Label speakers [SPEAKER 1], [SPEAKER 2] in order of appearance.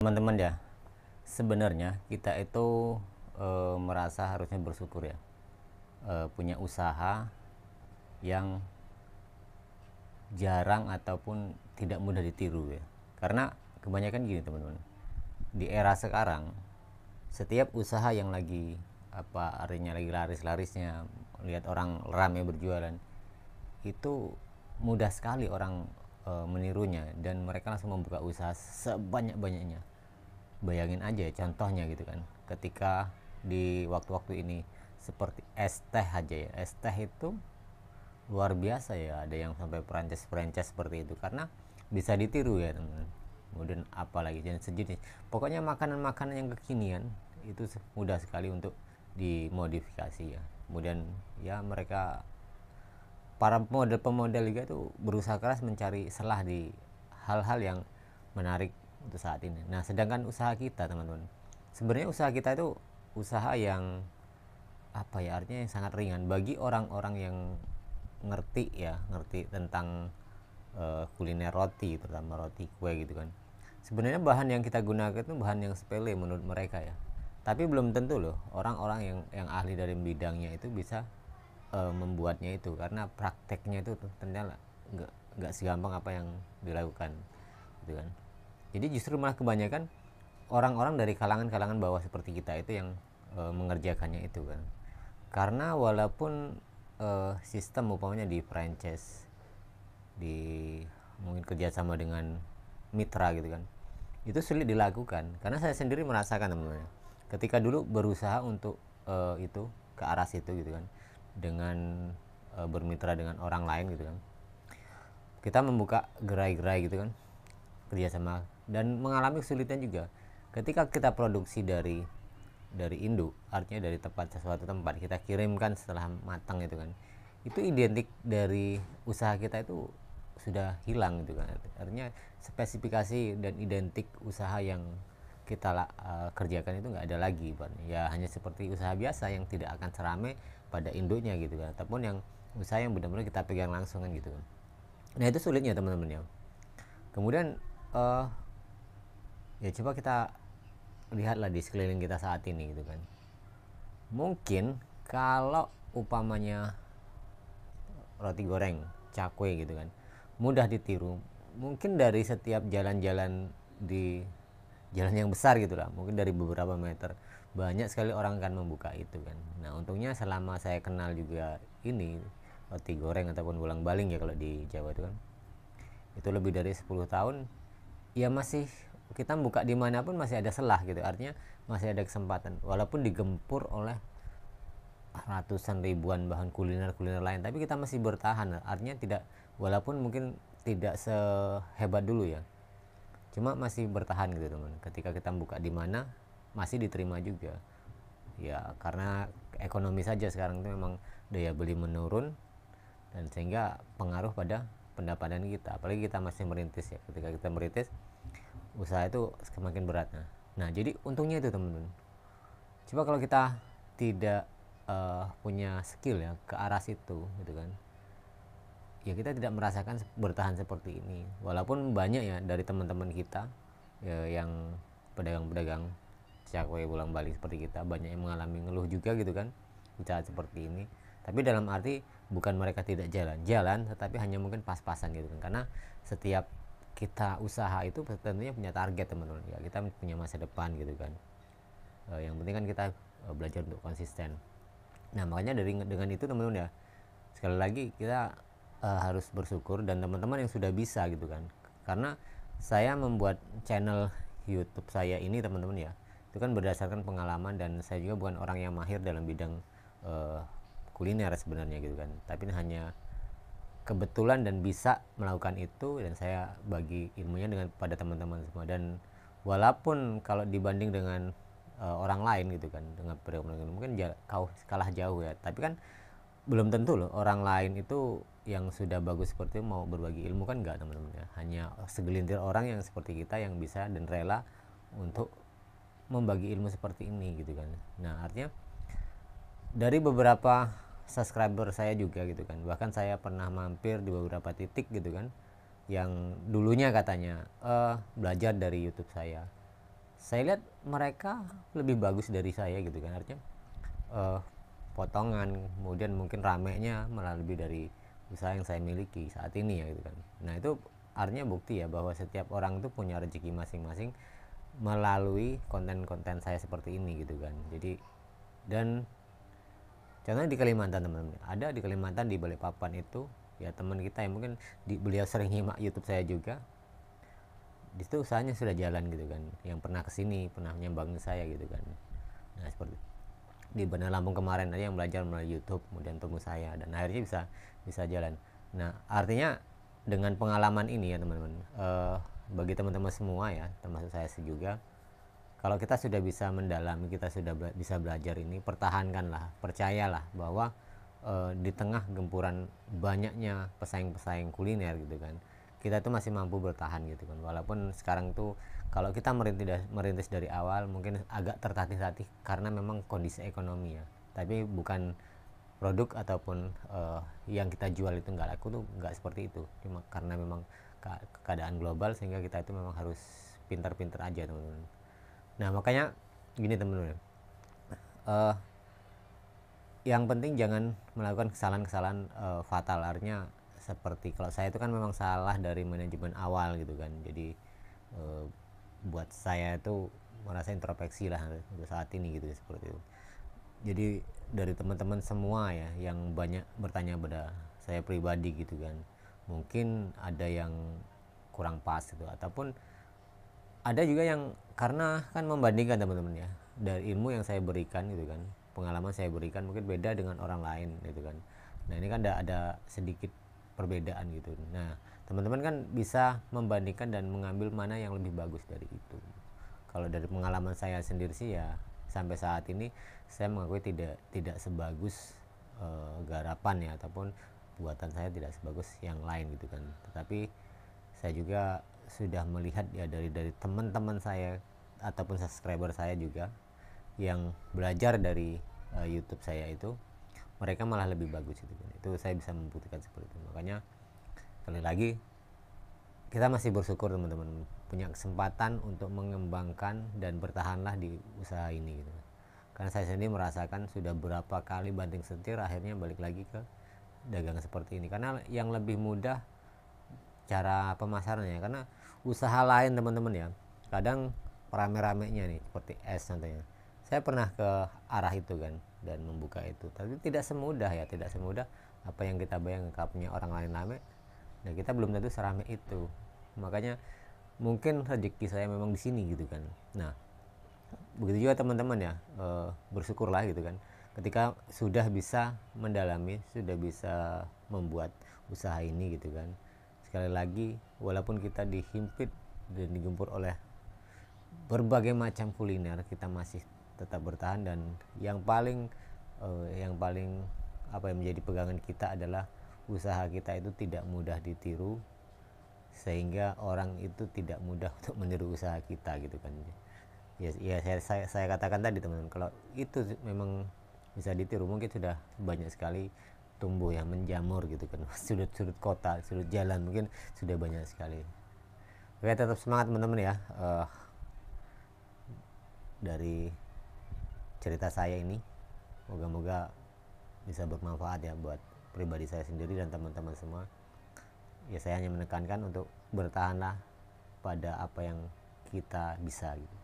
[SPEAKER 1] Teman-teman ya, sebenarnya kita itu merasa harusnya bersyukur ya, punya usaha yang jarang ataupun tidak mudah ditiru ya. Karena kebanyakan gini teman-teman, di era sekarang setiap usaha yang lagi apa artinya lagi laris-larisnya, lihat orang ramai berjualan, itu mudah sekali orang menirunya dan mereka langsung membuka usaha sebanyak-banyaknya. Bayangin aja ya, contohnya gitu kan, ketika di waktu-waktu ini seperti es teh aja ya, es teh itu luar biasa ya, ada yang sampai franchise seperti itu karena bisa ditiru ya teman-teman. Kemudian apalagi jenis sejenis, pokoknya makanan-makanan yang kekinian itu mudah sekali untuk dimodifikasi ya. Kemudian ya mereka, para pemodel-pemodel juga itu berusaha keras mencari celah di hal-hal yang menarik untuk saat ini. Nah, sedangkan usaha kita teman-teman, sebenarnya usaha kita itu usaha yang apa ya, artinya yang sangat ringan bagi orang-orang yang ngerti ya, ngerti tentang kuliner roti, terutama roti kue gitu kan. Sebenarnya bahan yang kita gunakan itu bahan yang sepele menurut mereka ya, tapi belum tentu loh orang-orang yang ahli dari bidangnya itu bisa membuatnya itu, karena prakteknya itu ternyata nggak segampang apa yang dilakukan gitu kan. Jadi justru malah kebanyakan orang-orang dari kalangan-kalangan bawah seperti kita itu yang mengerjakannya itu kan. Karena walaupun sistem umpamanya di franchise, di mungkin kerjasama dengan mitra gitu kan, itu sulit dilakukan. Karena saya sendiri merasakan teman-teman, ketika dulu berusaha untuk itu ke arah situ gitu kan, dengan bermitra dengan orang lain gitu kan, kita membuka gerai-gerai gitu kan, kerjasama, dan mengalami kesulitan juga ketika kita produksi dari induk, artinya dari tempat, sesuatu tempat kita kirimkan setelah matang itu kan, itu identik dari usaha kita itu sudah hilang gitu kan. Artinya spesifikasi dan identik usaha yang kita kerjakan itu nggak ada lagi ya, hanya seperti usaha biasa yang tidak akan serame pada induknya gitu kan, ataupun yang usaha yang benar-benar kita pegang langsung kan gitu kan. Nah itu sulitnya teman-teman ya. Kemudian ya coba kita lihatlah di sekeliling kita saat ini gitu kan. Mungkin kalau upamanya roti goreng, cakwe gitu kan, mudah ditiru, mungkin dari setiap jalan-jalan di jalan yang besar gitu lah, mungkin dari beberapa meter banyak sekali orang akan membuka itu kan. Nah untungnya selama saya kenal juga ini roti goreng ataupun ulang baling ya kalau di Jawa itu kan, itu lebih dari 10 tahun ya, masih kita buka dimanapun masih ada celah gitu, artinya masih ada kesempatan walaupun digempur oleh ratusan ribuan bahan kuliner lain, tapi kita masih bertahan, artinya tidak, walaupun mungkin tidak sehebat dulu ya, cuma masih bertahan gitu teman. Ketika kita buka di mana masih diterima juga ya, karena ekonomi saja sekarang itu memang daya beli menurun, dan sehingga pengaruh pada pendapatan kita, apalagi kita masih merintis ya. Ketika kita merintis usaha itu semakin berat. Nah jadi untungnya itu teman-teman, coba kalau kita tidak punya skill ya ke arah situ gitu kan, ya kita tidak merasakan bertahan seperti ini. Walaupun banyak ya dari teman-teman kita ya, yang pedagang-pedagang cakwe ulang balik seperti kita, banyak yang mengalami ngeluh juga gitu kan di saat seperti ini. Tapi dalam arti bukan mereka tidak jalan, tetapi hanya mungkin pas-pasan gitu kan. Karena setiap kita usaha itu tentunya punya target teman-teman ya, kita punya masa depan gitu kan. Yang penting kan kita belajar untuk konsisten. Nah makanya dengan itu teman-teman ya, sekali lagi kita harus bersyukur dan teman-teman yang sudah bisa gitu kan. Karena saya membuat channel YouTube saya ini teman-teman ya, itu kan berdasarkan pengalaman, dan saya juga bukan orang yang mahir dalam bidang kuliner sebenarnya gitu kan, tapi hanya kebetulan dan bisa melakukan itu, dan saya bagi ilmunya dengan pada teman-teman semua. Dan walaupun kalau dibanding dengan orang lain gitu kan, dengan pedagang mungkin kalah jauh ya, tapi kan belum tentu loh orang lain itu yang sudah bagus seperti itu mau berbagi ilmu kan, enggak teman-teman ya. Hanya segelintir orang yang seperti kita yang bisa dan rela untuk membagi ilmu seperti ini gitu kan. Nah artinya dari beberapa subscriber saya juga gitu kan, bahkan saya pernah mampir di beberapa titik gitu kan, yang dulunya katanya belajar dari YouTube saya, saya lihat mereka lebih bagus dari saya gitu kan, artinya eh, potongan, kemudian mungkin ramenya malah lebih dari usaha yang saya miliki saat ini ya gitu kan. Nah itu artinya bukti ya bahwa setiap orang itu punya rezeki masing-masing melalui konten-konten saya seperti ini gitu kan. Jadi dan contohnya di Kalimantan teman-teman, ada di Kalimantan di Balikpapan itu ya teman kita yang mungkin beliau sering nyimak YouTube saya juga, di situ usahanya sudah jalan gitu kan, yang pernah kesini pernah nyambangin saya gitu kan. Nah seperti di Bandar Lampung kemarin ada yang belajar melalui YouTube kemudian temu saya dan akhirnya bisa jalan. Nah artinya dengan pengalaman ini ya teman-teman, bagi teman-teman semua ya termasuk saya juga, kalau kita sudah bisa mendalami, kita sudah bisa belajar ini, pertahankanlah, percayalah bahwa di tengah gempuran banyaknya pesaing-pesaing kuliner gitu kan, kita tuh masih mampu bertahan gitu kan. Walaupun sekarang tuh kalau kita merintis dari awal mungkin agak tertatih-tatih karena memang kondisi ekonomi ya, tapi bukan produk ataupun yang kita jual itu nggak laku tuh nggak seperti itu, cuma karena memang keadaan global sehingga kita itu memang harus pintar-pintar aja teman-teman. Nah makanya gini teman-teman, yang penting jangan melakukan kesalahan-kesalahan fatal. Artinya seperti kalau saya itu kan memang salah dari manajemen awal gitu kan, jadi buat saya itu merasa introspeksi lah untuk saat ini gitu seperti itu. Jadi dari teman-teman semua ya yang banyak bertanya pada saya pribadi gitu kan, mungkin ada yang kurang pas gitu, ataupun ada juga yang karena kan membandingkan teman-teman ya, dari ilmu yang saya berikan gitu kan, pengalaman saya berikan mungkin beda dengan orang lain gitu kan. Nah ini kan ada sedikit perbedaan gitu. Nah teman-teman kan bisa membandingkan dan mengambil mana yang lebih bagus dari itu. Kalau dari pengalaman saya sendiri sih ya sampai saat ini saya mengakui tidak sebagus garapan ya, ataupun buatan saya tidak sebagus yang lain gitu kan. Tetapi saya juga sudah melihat ya dari teman-teman saya ataupun subscriber saya juga yang belajar dari YouTube saya itu, mereka malah lebih bagus gitu kan. Itu saya bisa membuktikan seperti itu. Makanya sekali lagi kita masih bersyukur teman-teman punya kesempatan untuk mengembangkan dan bertahanlah di usaha ini gitu. Karena saya sendiri merasakan sudah berapa kali banting setir akhirnya balik lagi ke dagang seperti ini, karena yang lebih mudah cara pemasarannya. Karena usaha lain teman-teman ya kadang rame-ramenya nih seperti es contohnya, saya pernah ke arah itu kan dan membuka itu, tapi tidak semudah ya, tidak semudah apa yang kita bayangkan. Kalau punya orang lain rame, nah kita belum tentu serame itu. Makanya mungkin rezeki saya memang di sini gitu kan. Nah begitu juga teman-teman ya, bersyukurlah gitu kan ketika sudah bisa mendalami, sudah bisa membuat usaha ini gitu kan. Sekali lagi walaupun kita dihimpit dan digempur oleh berbagai macam kuliner, kita masih tetap bertahan. Dan yang paling apa yang menjadi pegangan kita adalah usaha kita itu tidak mudah ditiru, sehingga orang itu tidak mudah untuk meniru usaha kita gitu kan. Ya saya katakan tadi teman-teman, kalau itu memang bisa ditiru mungkin sudah banyak sekali tumbuh yang menjamur gitu kan, sudut-sudut kota, sudut jalan mungkin sudah banyak sekali. Oke tetap semangat teman-teman ya. Dari cerita saya ini moga-moga bisa bermanfaat ya buat pribadi saya sendiri dan teman-teman semua. Ya saya hanya menekankan untuk bertahanlah pada apa yang kita bisa gitu.